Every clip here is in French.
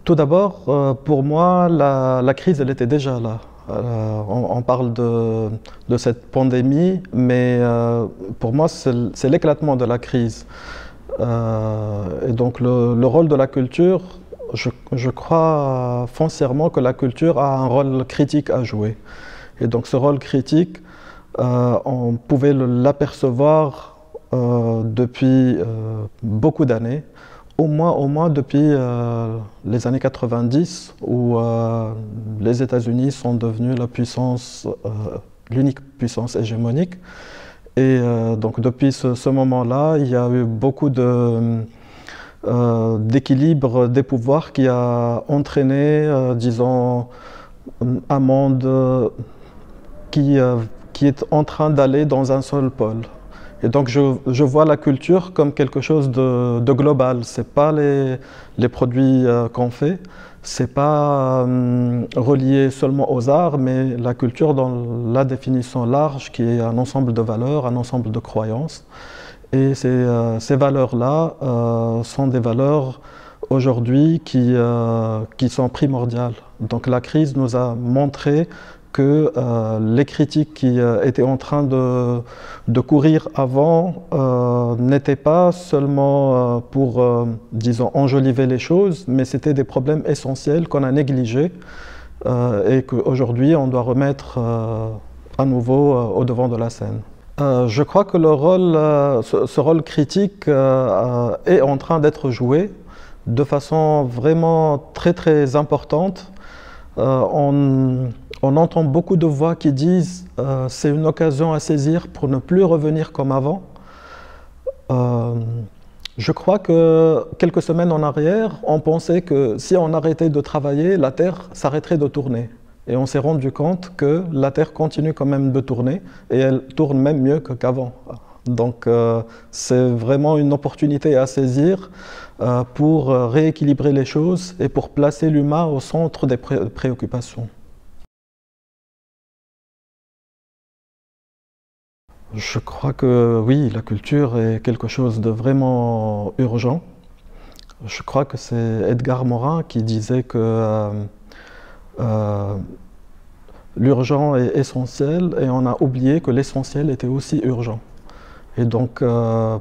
Tout d'abord, pour moi, la crise, elle était déjà là. On parle de cette pandémie, mais pour moi, c'est l'éclatement de la crise. Et donc, le rôle de la culture, je crois foncièrement que la culture a un rôle critique à jouer. Et donc, ce rôle critique, on pouvait l'apercevoir depuis beaucoup d'années. Au moins depuis les années 90, où les États-Unis sont devenus l'unique puissance hégémonique. Et donc depuis ce moment-là, il y a eu beaucoup d'équilibre des pouvoirs qui a entraîné, disons, un monde qui est en train d'aller dans un seul pôle. Et donc je vois la culture comme quelque chose de global. C'est pas les produits qu'on fait, c'est pas relié seulement aux arts, mais la culture dans la définition large qui est un ensemble de valeurs, un ensemble de croyances. Et ces valeurs-là sont des valeurs aujourd'hui qui sont primordiales. Donc la crise nous a montré que les critiques qui étaient en train de courir avant n'étaient pas seulement pour, disons, enjoliver les choses, mais c'était des problèmes essentiels qu'on a négligés et qu'aujourd'hui on doit remettre à nouveau au devant de la scène. Je crois que ce rôle critique est en train d'être joué de façon vraiment très importante. On entend beaucoup de voix qui disent c'est une occasion à saisir pour ne plus revenir comme avant. Je crois que quelques semaines en arrière, on pensait que si on arrêtait de travailler, la Terre s'arrêterait de tourner. Et on s'est rendu compte que la Terre continue quand même de tourner et elle tourne même mieux qu'avant. Donc c'est vraiment une opportunité à saisir pour rééquilibrer les choses et pour placer l'humain au centre des préoccupations. Je crois que oui, la culture est quelque chose de vraiment urgent. Je crois que c'est Edgar Morin qui disait que l'urgent est essentiel et on a oublié que l'essentiel était aussi urgent. Et donc, on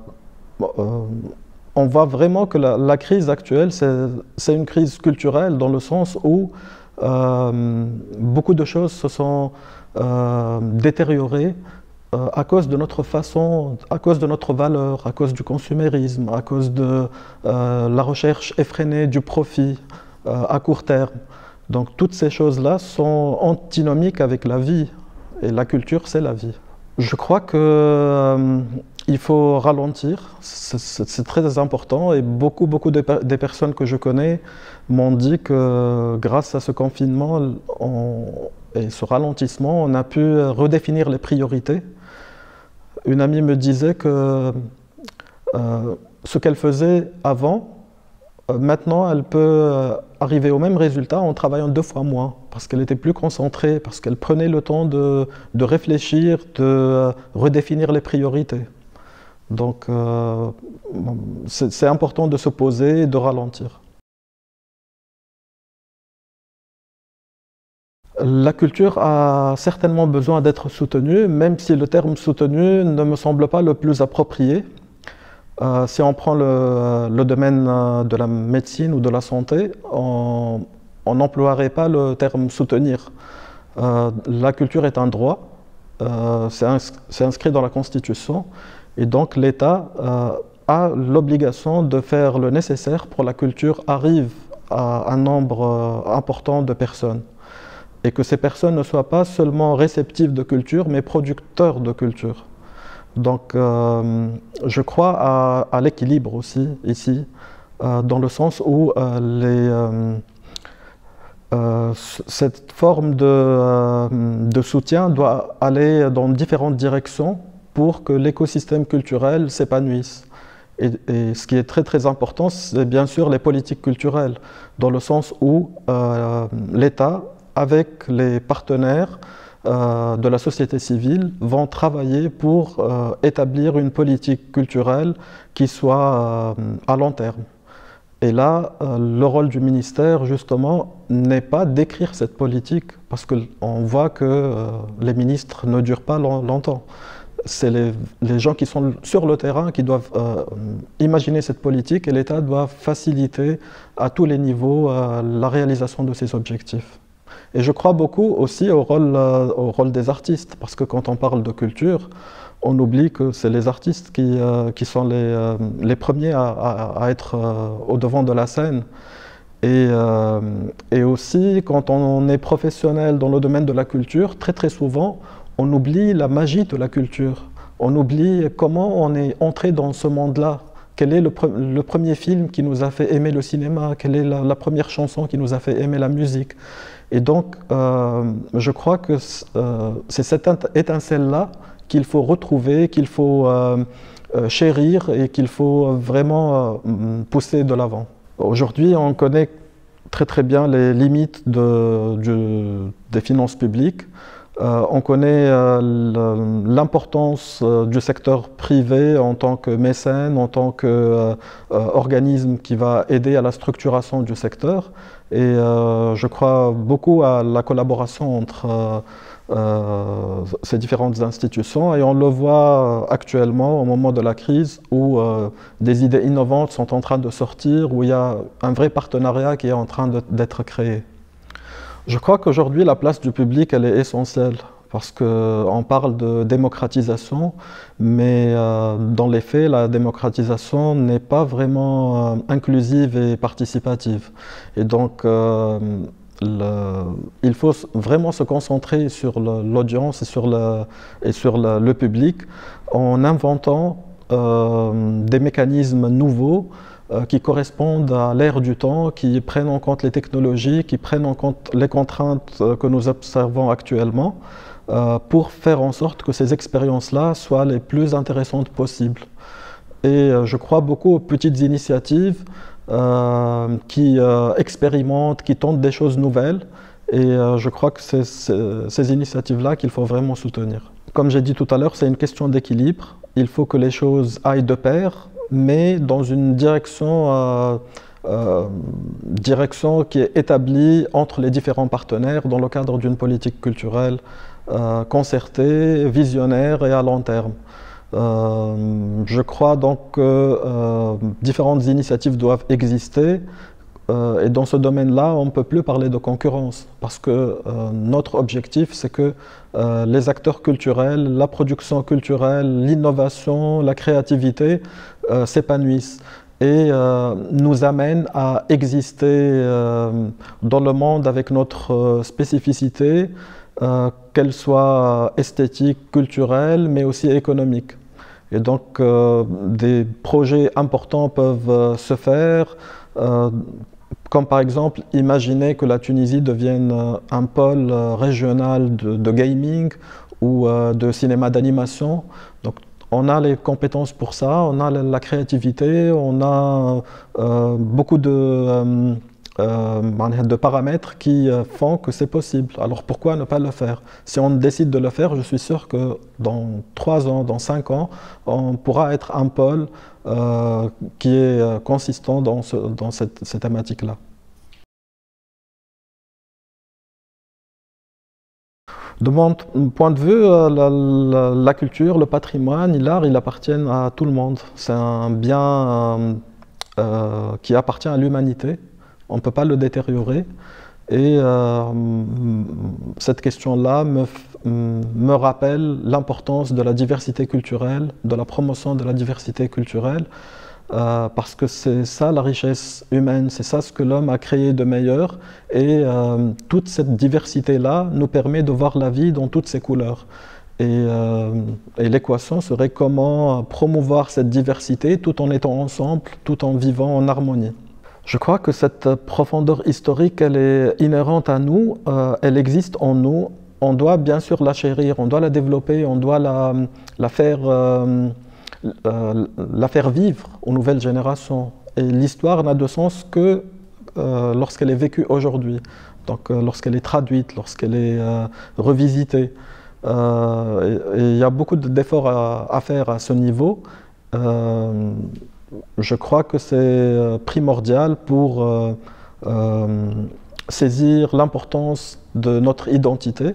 voit vraiment que la crise actuelle, c'est une crise culturelle dans le sens où beaucoup de choses se sont détériorées à cause de notre façon, à cause de notre valeur, à cause du consumérisme, à cause de la recherche effrénée du profit à court terme. Donc toutes ces choses-là sont antinomiques avec la vie, et la culture, c'est la vie. Je crois qu'il faut ralentir, c'est très important, et beaucoup des personnes que je connais m'ont dit que grâce à ce confinement et ce ralentissement, on a pu redéfinir les priorités. Une amie me disait que ce qu'elle faisait avant, maintenant, elle peut arriver au même résultat en travaillant 2 fois moins, parce qu'elle était plus concentrée, parce qu'elle prenait le temps de réfléchir, de redéfinir les priorités. Donc, c'est important de se poser et de ralentir. La culture a certainement besoin d'être soutenue, même si le terme soutenu ne me semble pas le plus approprié. Si on prend le domaine de la médecine ou de la santé, on n'emploierait pas le terme soutenir. La culture est un droit, c'est inscrit dans la Constitution, et donc l'État a l'obligation de faire le nécessaire pour que la culture arrive à un nombre important de personnes. Et que ces personnes ne soient pas seulement réceptives de culture, mais producteurs de culture. Donc, je crois à l'équilibre aussi, ici, dans le sens où cette forme de soutien doit aller dans différentes directions pour que l'écosystème culturel s'épanouisse. Et ce qui est très important, c'est bien sûr les politiques culturelles, dans le sens où l'État, avec les partenaires de la société civile, vont travailler pour établir une politique culturelle qui soit à long terme. Et là, le rôle du ministère, justement, n'est pas d'écrire cette politique, parce qu'on voit que les ministres ne durent pas longtemps. C'est les gens qui sont sur le terrain qui doivent imaginer cette politique, et l'État doit faciliter à tous les niveaux la réalisation de ces objectifs. Et je crois beaucoup aussi au rôle des artistes, parce que quand on parle de culture, on oublie que c'est les artistes qui sont les premiers à être au devant de la scène. Et aussi, quand on est professionnel dans le domaine de la culture, très très souvent, on oublie la magie de la culture. On oublie comment on est entré dans ce monde-là. Quel est le premier film qui nous a fait aimer le cinéma? Quelle est la première chanson qui nous a fait aimer la musique? Et donc, je crois que c'est cette étincelle-là qu'il faut retrouver, qu'il faut chérir et qu'il faut vraiment pousser de l'avant. Aujourd'hui, on connaît très très bien les limites des finances publiques. On connaît l'importance du secteur privé en tant que mécène, en tant qu'organisme qui va aider à la structuration du secteur. Et je crois beaucoup à la collaboration entre ces différentes institutions, et on le voit actuellement au moment de la crise où des idées innovantes sont en train de sortir, où il y a un vrai partenariat qui est en train d'être créé. Je crois qu'aujourd'hui la place du public elle est essentielle, parce qu'on parle de démocratisation, mais dans les faits la démocratisation n'est pas vraiment inclusive et participative. Et donc il faut vraiment se concentrer sur l'audience et sur le public en inventant des mécanismes nouveaux qui correspondent à l'ère du temps, qui prennent en compte les technologies, qui prennent en compte les contraintes que nous observons actuellement, pour faire en sorte que ces expériences-là soient les plus intéressantes possibles. Et je crois beaucoup aux petites initiatives qui expérimentent, qui tentent des choses nouvelles. Et je crois que c'est ces initiatives-là qu'il faut vraiment soutenir. Comme j'ai dit tout à l'heure, c'est une question d'équilibre. Il faut que les choses aillent de pair, mais dans une direction qui est établie entre les différents partenaires dans le cadre d'une politique culturelle concertée, visionnaire et à long terme. Je crois donc que différentes initiatives doivent exister, et dans ce domaine-là, on ne peut plus parler de concurrence, parce que notre objectif, c'est que les acteurs culturels, la production culturelle, l'innovation, la créativité s'épanouissent et nous amènent à exister dans le monde avec notre spécificité, qu'elle soit esthétique, culturelle, mais aussi économique. Et donc, des projets importants peuvent se faire, comme par exemple, imaginer que la Tunisie devienne un pôle régional de gaming ou de cinéma d'animation. Donc, on a les compétences pour ça, on a la créativité, on a beaucoup de paramètres qui font que c'est possible. Alors pourquoi ne pas le faire? Si on décide de le faire, je suis sûr que dans 3 ans, dans 5 ans, on pourra être un pôle qui est consistant dans cette thématique-là. De mon point de vue, la culture, le patrimoine, l'art, ils appartiennent à tout le monde. C'est un bien qui appartient à l'humanité. On ne peut pas le détériorer. Et cette question-là me rappelle l'importance de la diversité culturelle, de la promotion de la diversité culturelle, parce que c'est ça la richesse humaine, c'est ça ce que l'homme a créé de meilleur. Et toute cette diversité-là nous permet de voir la vie dans toutes ses couleurs. Et l'équation serait comment promouvoir cette diversité tout en étant ensemble, tout en vivant en harmonie. Je crois que cette profondeur historique, elle est inhérente à nous, elle existe en nous. On doit bien sûr la chérir, on doit la développer, on doit la faire vivre aux nouvelles générations. Et l'histoire n'a de sens que lorsqu'elle est vécue aujourd'hui, donc lorsqu'elle est traduite, lorsqu'elle est revisitée. Et il y a beaucoup d'efforts à faire à ce niveau. je crois que c'est primordial pour saisir l'importance de notre identité.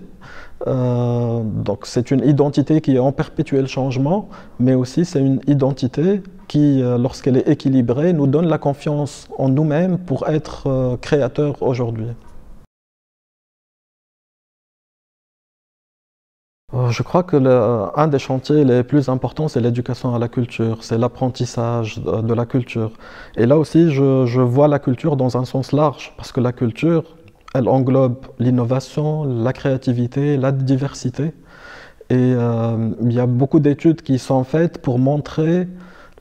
Donc c'est une identité qui est en perpétuel changement, mais aussi c'est une identité qui, lorsqu'elle est équilibrée, nous donne la confiance en nous-mêmes pour être créateurs aujourd'hui. Je crois que un des chantiers les plus importants, c'est l'éducation à la culture, c'est l'apprentissage de la culture. Et là aussi, je vois la culture dans un sens large, parce que la culture, elle englobe l'innovation, la créativité, la diversité. Et il y a beaucoup d'études qui sont faites pour montrer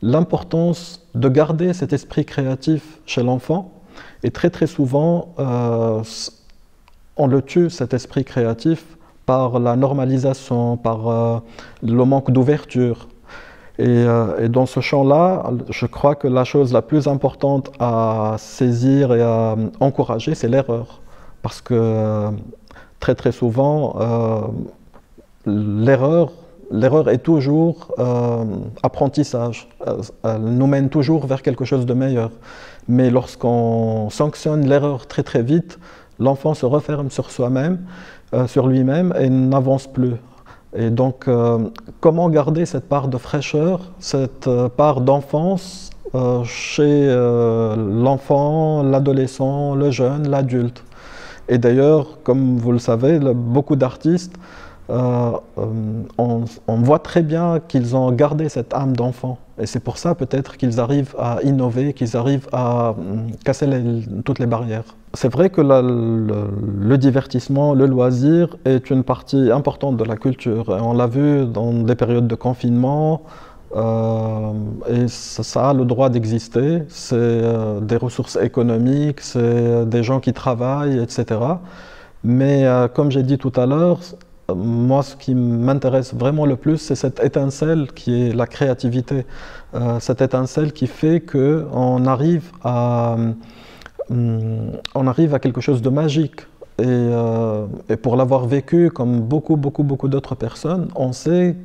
l'importance de garder cet esprit créatif chez l'enfant. Et très très souvent, on le tue, cet esprit créatif, par la normalisation, par le manque d'ouverture. Et dans ce champ-là, je crois que la chose la plus importante à saisir et à encourager, c'est l'erreur. Parce que très très souvent, l'erreur est toujours apprentissage. Elle nous mène toujours vers quelque chose de meilleur. Mais lorsqu'on sanctionne l'erreur très très vite, l'enfant se referme sur soi-même, sur lui-même et n'avance plus. Et donc, comment garder cette part de fraîcheur, cette part d'enfance chez l'enfant, l'adolescent, le jeune, l'adulte? Et d'ailleurs, comme vous le savez, beaucoup d'artistes, on voit très bien qu'ils ont gardé cette âme d'enfant. Et c'est pour ça peut-être qu'ils arrivent à innover, qu'ils arrivent à casser toutes les barrières. C'est vrai que le divertissement, le loisir est une partie importante de la culture. Et on l'a vu dans des périodes de confinement, et ça a le droit d'exister. C'est des ressources économiques, c'est des gens qui travaillent, etc. Mais comme j'ai dit tout à l'heure, moi, ce qui m'intéresse vraiment le plus, c'est cette étincelle qui est la créativité. Cette étincelle qui fait qu'on arrive on arrive à quelque chose de magique. Et pour l'avoir vécu comme beaucoup d'autres personnes, on sait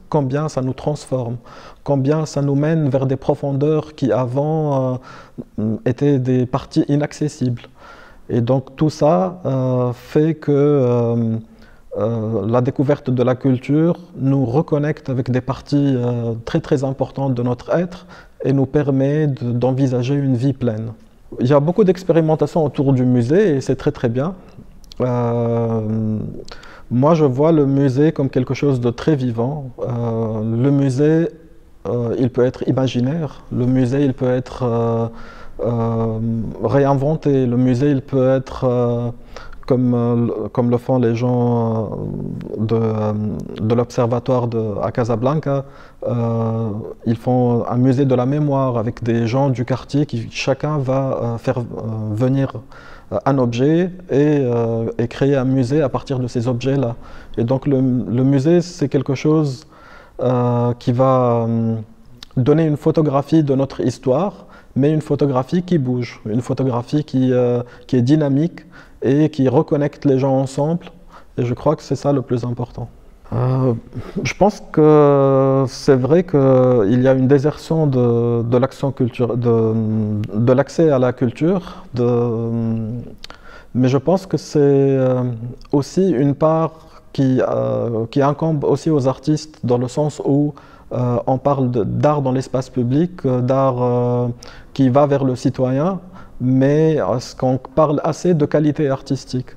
combien ça nous transforme, combien ça nous mène vers des profondeurs qui avant étaient des parties inaccessibles. Et donc tout ça fait que la découverte de la culture nous reconnecte avec des parties très importantes de notre être et nous permet d'envisager une vie pleine. Il y a beaucoup d'expérimentations autour du musée et c'est très bien. Moi, je vois le musée comme quelque chose de très vivant. Le musée, il peut être imaginaire. Le musée, il peut être réinventé. Le musée, il peut être comme le font les gens de l'observatoire à Casablanca. Ils font un musée de la mémoire avec des gens du quartier qui chacun va faire venir un objet et créer un musée à partir de ces objets-là. Et donc le musée, c'est quelque chose qui va donner une photographie de notre histoire, mais une photographie qui bouge, une photographie qui est dynamique et qui reconnecte les gens ensemble. Et je crois que c'est ça le plus important. Je pense que c'est vrai qu'il y a une désertion de l'accès à la culture, mais je pense que c'est aussi une part qui incombe aussi aux artistes, dans le sens où on parle d'art dans l'espace public, d'art qui va vers le citoyen, mais est-ce qu'on parle assez de qualité artistique?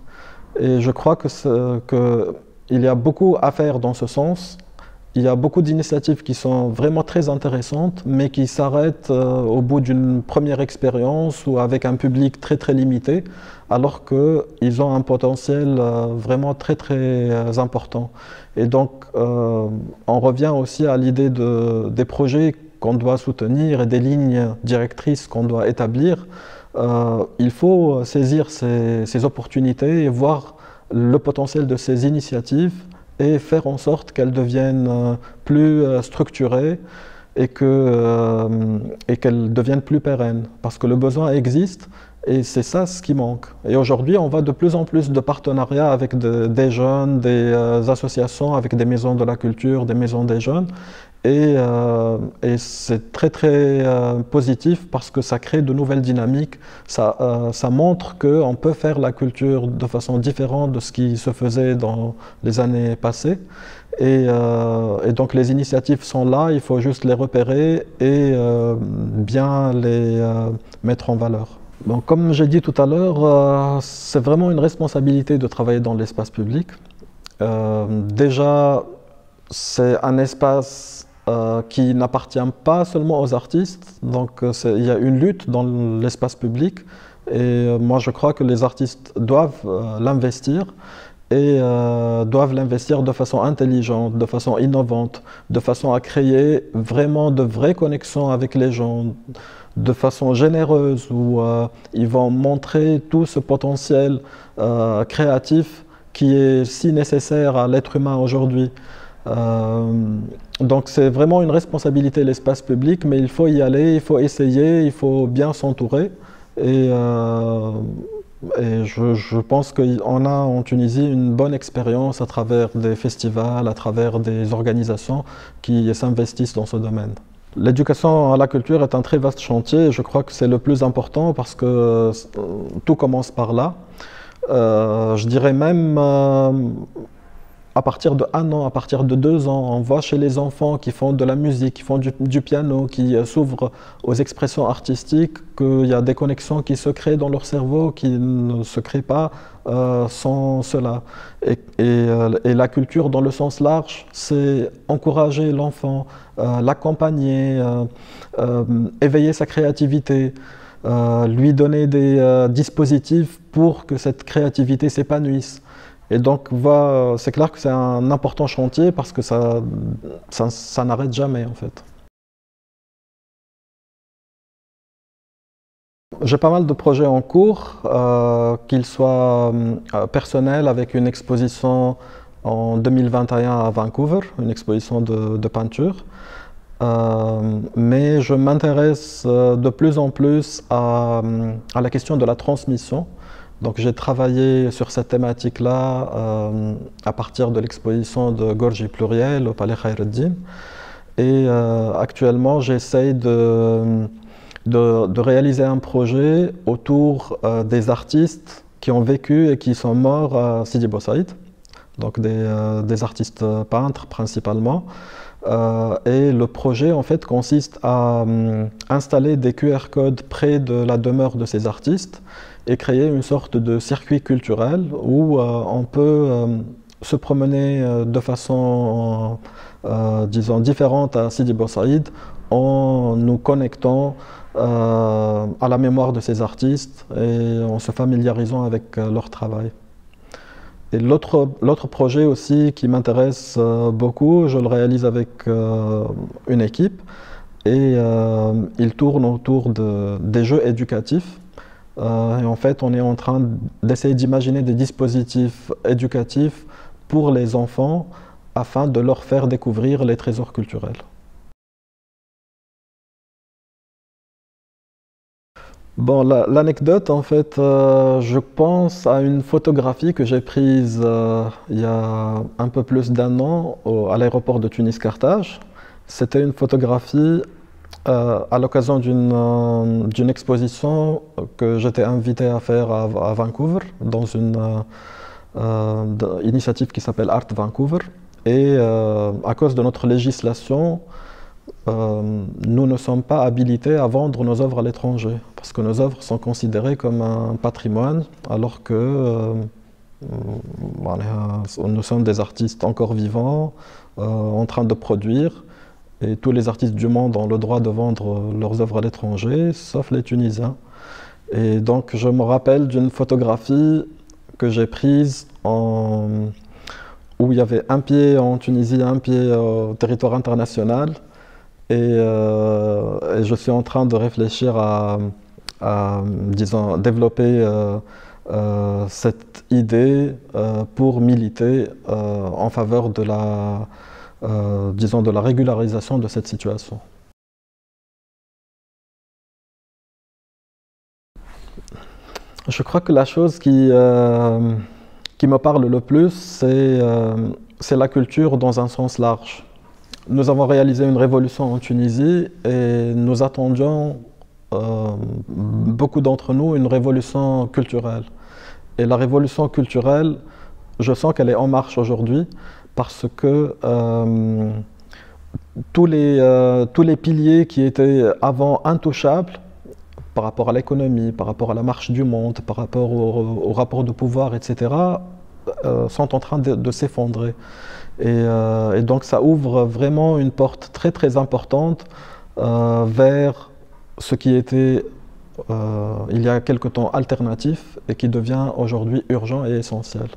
Et je crois qu'il y a beaucoup à faire dans ce sens. Il y a beaucoup d'initiatives qui sont vraiment très intéressantes, mais qui s'arrêtent au bout d'une première expérience ou avec un public très limité, alors qu'ils ont un potentiel vraiment très important. Et donc, on revient aussi à l'idée des projets qu'on doit soutenir et des lignes directrices qu'on doit établir. Il faut saisir ces opportunités et voir le potentiel de ces initiatives et faire en sorte qu'elles deviennent plus structurées et qu'elles deviennent plus pérennes. Parce que le besoin existe et c'est ça ce qui manque. Et aujourd'hui, on voit de plus en plus de partenariats avec des jeunes, des associations, avec des maisons de la culture, des maisons des jeunes. Et c'est très très positif parce que ça crée de nouvelles dynamiques, ça montre qu'on peut faire la culture de façon différente de ce qui se faisait dans les années passées. Et donc les initiatives sont là, il faut juste les repérer et bien les mettre en valeur. Bon, comme j'ai dit tout à l'heure, c'est vraiment une responsabilité de travailler dans l'espace public. Déjà, c'est un espace qui n'appartient pas seulement aux artistes, donc il y a une lutte dans l'espace public et moi je crois que les artistes doivent l'investir et doivent l'investir de façon intelligente, de façon innovante, de façon à créer vraiment de vraies connexions avec les gens, de façon généreuse où ils vont montrer tout ce potentiel créatif qui est si nécessaire à l'être humain aujourd'hui. Donc c'est vraiment une responsabilité l'espace public, mais il faut y aller, il faut essayer, il faut bien s'entourer. Et, euh, et je pense qu'on a en Tunisie une bonne expérience à travers des festivals, à travers des organisations qui s'investissent dans ce domaine. L'éducation à la culture est un très vaste chantier et je crois que c'est le plus important parce que tout commence par là. Je dirais même à partir de 1 an, à partir de 2 ans, on voit chez les enfants qui font de la musique, qui font du piano, qui s'ouvrent aux expressions artistiques, qu'il y a des connexions qui se créent dans leur cerveau qui ne se créent pas sans cela. Et la culture, dans le sens large, c'est encourager l'enfant, l'accompagner, éveiller sa créativité, lui donner des dispositifs pour que cette créativité s'épanouisse. Et donc, c'est clair que c'est un important chantier parce que ça n'arrête jamais en fait. J'ai pas mal de projets en cours, qu'ils soient personnels avec une exposition en 2021 à Vancouver, une exposition de peinture. Mais je m'intéresse de plus en plus à la question de la transmission. Donc j'ai travaillé sur cette thématique-là à partir de l'exposition de Gorgie Pluriel au Palais Khaireddin. Et actuellement, j'essaye de réaliser un projet autour des artistes qui ont vécu et qui sont morts à Sidi Bou Saïd, donc des artistes peintres principalement. Et le projet en fait consiste à installer des QR codes près de la demeure de ces artistes et créer une sorte de circuit culturel où on peut se promener de façon, disons, différente à Sidi Bou Saïd en nous connectant à la mémoire de ces artistes et en se familiarisant avec leur travail. Et l'autre projet aussi qui m'intéresse beaucoup, je le réalise avec une équipe et il tourne autour des jeux éducatifs. Et en fait, on est en train d'essayer d'imaginer des dispositifs éducatifs pour les enfants afin de leur faire découvrir les trésors culturels. Bon, l'anecdote, en fait, je pense à une photographie que j'ai prise il y a un peu plus d'1 an à l'aéroport de Tunis-Carthage. C'était une photographie à l'occasion d'une exposition que j'étais invité à faire à Vancouver, dans une initiative qui s'appelle Art Vancouver. Et à cause de notre législation, nous ne sommes pas habilités à vendre nos œuvres à l'étranger, parce que nos œuvres sont considérées comme un patrimoine, alors que nous sommes des artistes encore vivants, en train de produire, et tous les artistes du monde ont le droit de vendre leurs œuvres à l'étranger, sauf les Tunisiens. Et donc je me rappelle d'une photographie que j'ai prise où il y avait un pied en Tunisie, un pied au territoire international. Et je suis en train de réfléchir disons, développer cette idée pour militer en faveur disons, de la régularisation de cette situation. Je crois que la chose qui me parle le plus, c'est la culture dans un sens large. Nous avons réalisé une révolution en Tunisie et nous attendions, beaucoup d'entre nous, une révolution culturelle. Et la révolution culturelle, je sens qu'elle est en marche aujourd'hui parce que tous les piliers qui étaient avant intouchables par rapport à l'économie, par rapport à la marche du monde, par rapport au rapport de pouvoir, etc., sont en train de s'effondrer. Et donc ça ouvre vraiment une porte très très importante vers ce qui était il y a quelque temps alternatif et qui devient aujourd'hui urgent et essentiel.